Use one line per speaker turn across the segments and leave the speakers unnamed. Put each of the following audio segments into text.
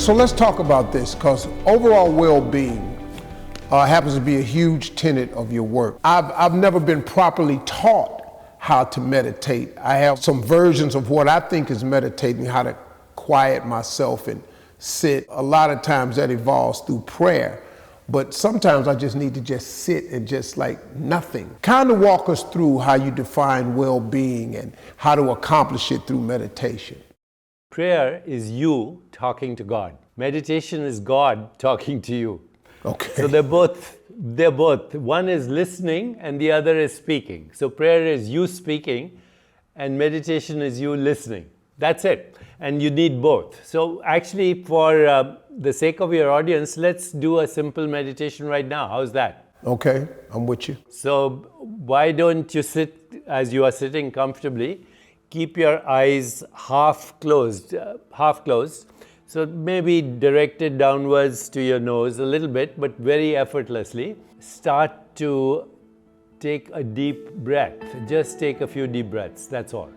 So let's talk about this, because overall well-being happens to be a huge tenet of your work. I've never been properly taught how to meditate. I have some versions of what I think is meditating, how to quiet myself and sit. A lot of times that evolves through prayer, but sometimes I just need to just sit and just like nothing. Kind of walk us through how you define well-being and how to accomplish it through meditation.
Prayer is you talking to God. Meditation is God talking to you.
Okay.
So they're both. One is listening and the other is speaking. So prayer is you speaking and meditation is you listening. That's it. And you need both. So actually, for the sake of your audience, let's do a simple meditation right now. How's that?
Okay, I'm with you.
So why don't you sit as you are sitting comfortably? Keep your eyes half closed. So maybe directed downwards to your nose a little bit, but very effortlessly. Start to take a deep breath. Just take a few deep breaths, that's all.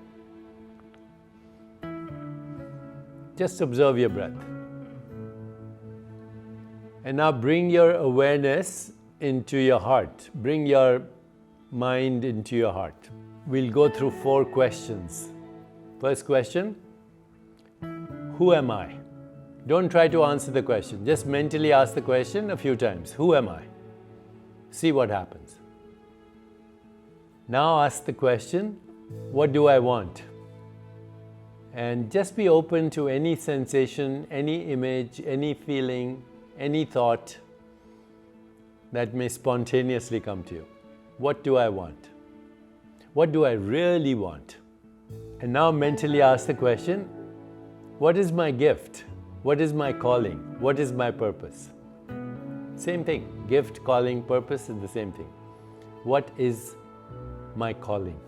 Just observe your breath. And now bring your awareness into your heart. Bring your mind into your heart. We'll go through 4 questions. First question, who am I? Don't try to answer the question. Just mentally ask the question a few times. Who am I? See what happens. Now ask the question, what do I want? And just be open to any sensation, any image, any feeling, any thought that may spontaneously come to you. What do I want? What do I really want? And now mentally ask the question, what is my gift? What is my calling? What is my purpose? Same thing. Gift, calling, purpose is the same thing. What is my calling?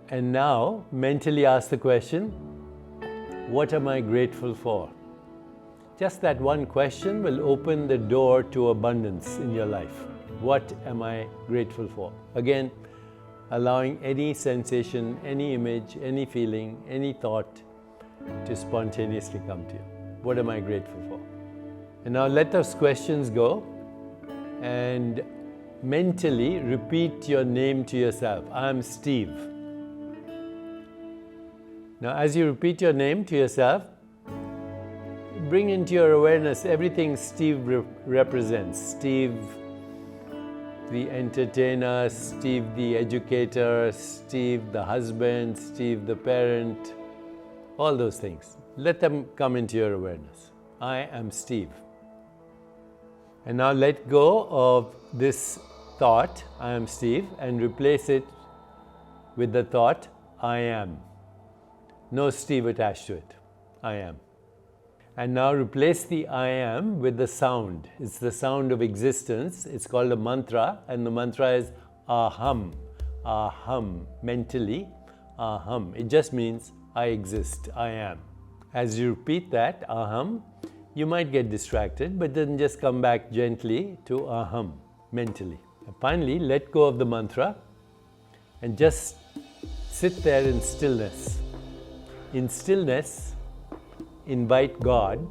And now mentally ask the question, what am I grateful for? Just that one question will open the door to abundance in your life. What am I grateful for? Again, allowing any sensation, any image, any feeling, any thought to spontaneously come to you. What am I grateful for? And now let those questions go and mentally repeat your name to yourself. I am Steve. Now as you repeat your name to yourself, bring into your awareness everything Steve represents. Steve the entertainer, Steve the educator, Steve the husband, Steve the parent, all those things. Let them come into your awareness. I am Steve. And now let go of this thought, I am Steve, and replace it with the thought, I am. No Steve attached to it. I am. And now replace the I am with the sound. It's the sound of existence. It's called a mantra, and the mantra is aham. Aham. Mentally, aham. It just means I exist, I am. As you repeat that, aham, you might get distracted, but then just come back gently to aham, mentally. And finally, let go of the mantra and just sit there in stillness. In stillness, invite God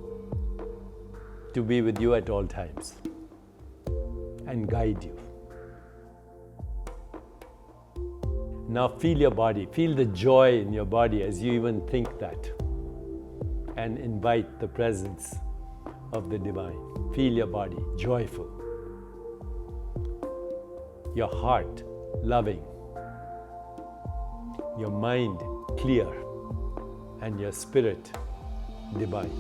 to be with you at all times and guide you. Now feel your body, feel the joy in your body as you even think that, and invite the presence of the divine. Feel your body joyful, your heart loving, your mind clear, and your spirit divine.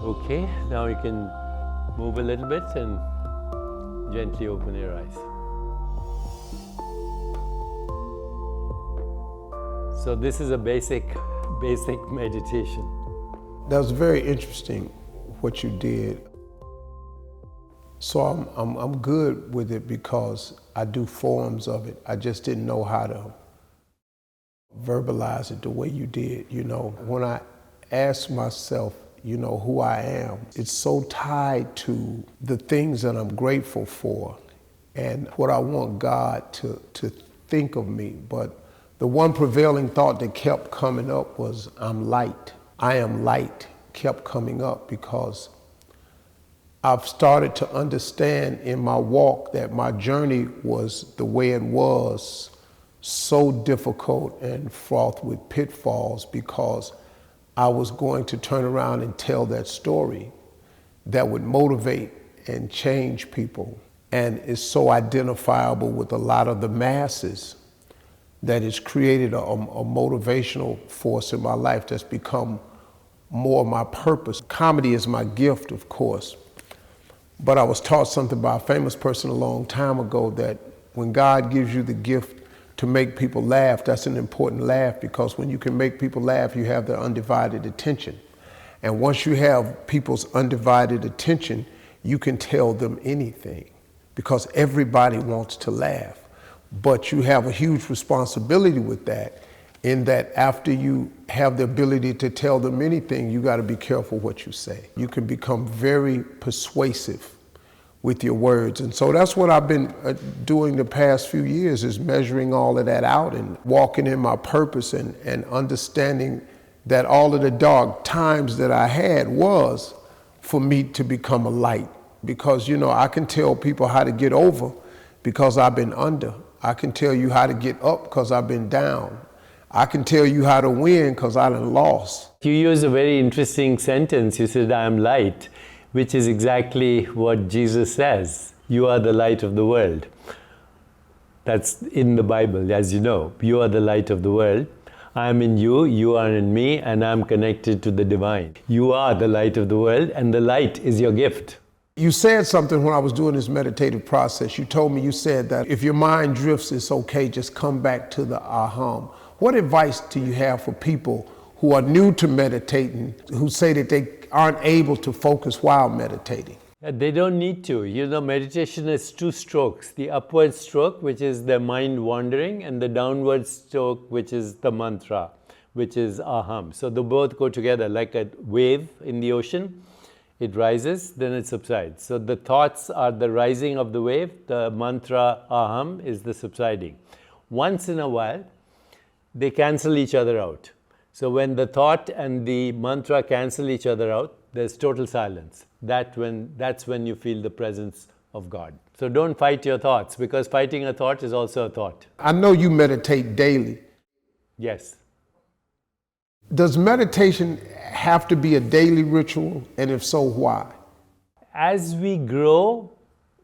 Okay, now you can move a little bit and gently open your eyes. So this is a basic meditation.
That was very interesting what you did. So I'm good with it because I do forms of it. I just didn't know how to verbalize it the way you did. You know, when I ask myself, you know, who I am, it's so tied to the things that I'm grateful for and what I want God to think of me. But the one prevailing thought that kept coming up was, I'm light. I am light. kept coming up because I've started to understand in my walk that my journey was the way it was so difficult and fraught with pitfalls because I was going to turn around and tell that story that would motivate and change people and is so identifiable with a lot of the masses that it's created a motivational force in my life that's become more my purpose. Comedy is my gift, of course, but I was taught something by a famous person a long time ago that when God gives you the gift to make people laugh, that's an important laugh because when you can make people laugh, you have their undivided attention. And once you have people's undivided attention, you can tell them anything because everybody wants to laugh. But you have a huge responsibility with that in that after you have the ability to tell them anything, you got to be careful what you say. You can become very persuasive with your words. And so that's what I've been doing the past few years is measuring all of that out and walking in my purpose and understanding that all of the dark times that I had was for me to become a light. Because, you know, I can tell people how to get over because I've been under. I can tell you how to get up because I've been down. I can tell you how to win because I done lost.
You used a very interesting sentence. You said, I am light, which is exactly what Jesus says. You are the light of the world. That's in the Bible, as you know. You are the light of the world. I am in you, you are in me, and I'm connected to the divine. You are the light of the world, and the light is your gift.
You said something when I was doing this meditative process. You told me, you said that if your mind drifts, it's okay, just come back to the aham. What advice do you have for people who are new to meditating, who say that they aren't able to focus while meditating?
They don't need to. You know, meditation is two strokes. The upward stroke, which is the mind wandering, and the downward stroke, which is the mantra, which is aham. So they both go together like a wave in the ocean. It rises, then it subsides. So the thoughts are the rising of the wave. The mantra aham is the subsiding. Once in a while, they cancel each other out. So when the thought and the mantra cancel each other out, there's total silence. That's when you feel the presence of God. So don't fight your thoughts, because fighting a thought is also a thought.
I know you meditate daily.
Yes.
Does meditation have to be a daily ritual? And if so, why?
As we grow,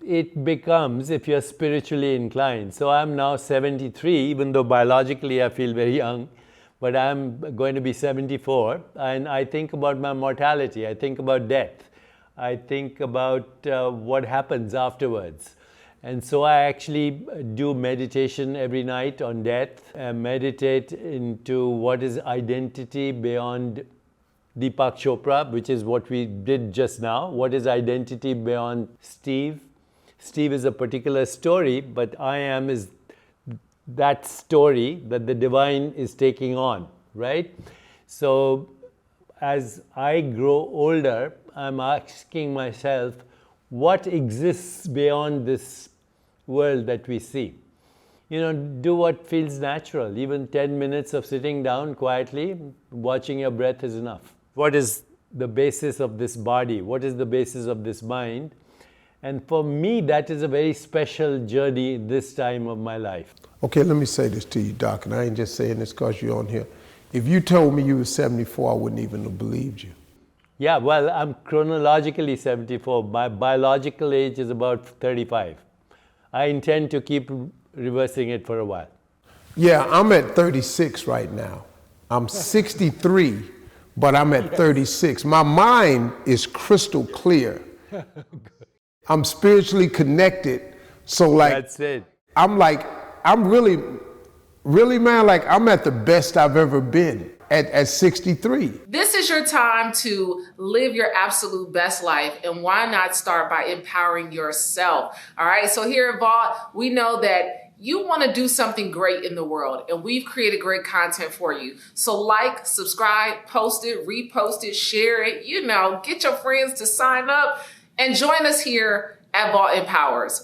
it becomes, if you're spiritually inclined. So I'm now 73, even though biologically I feel very young, but I'm going to be 74, and I think about my mortality. I think about death. I think about what happens afterwards. And so I actually do meditation every night on death, meditate into what is identity beyond Deepak Chopra, which is what we did just now. What is identity beyond Steve? Steve is a particular story, but I am is that story that the divine is taking on, right? So as I grow older, I'm asking myself, what exists beyond this world that we see? You know, do what feels natural. Even 10 minutes of sitting down quietly, watching your breath is enough. What is the basis of this body? What is the basis of this mind? And for me, that is a very special journey this time of my life.
Okay, let me say this to you, Doc, and I ain't just saying this because you're on here. If you told me you were 74, I wouldn't even have believed you.
Yeah, well, I'm chronologically 74. My biological age is about 35. I intend to keep reversing it for a while.
Yeah, I'm at 36 right now. I'm 63, but I'm at 36. My mind is crystal clear. I'm spiritually connected. So
That's it.
I'm really, man, like I'm at the best I've ever been at 63.
This is your time to live your absolute best life, and why not start by empowering yourself? All right, so here at Vault, we know that you want to do something great in the world, and we've created great content for you. So like, subscribe, post it, repost it, share it, you know, get your friends to sign up and join us here at Vault Empowers.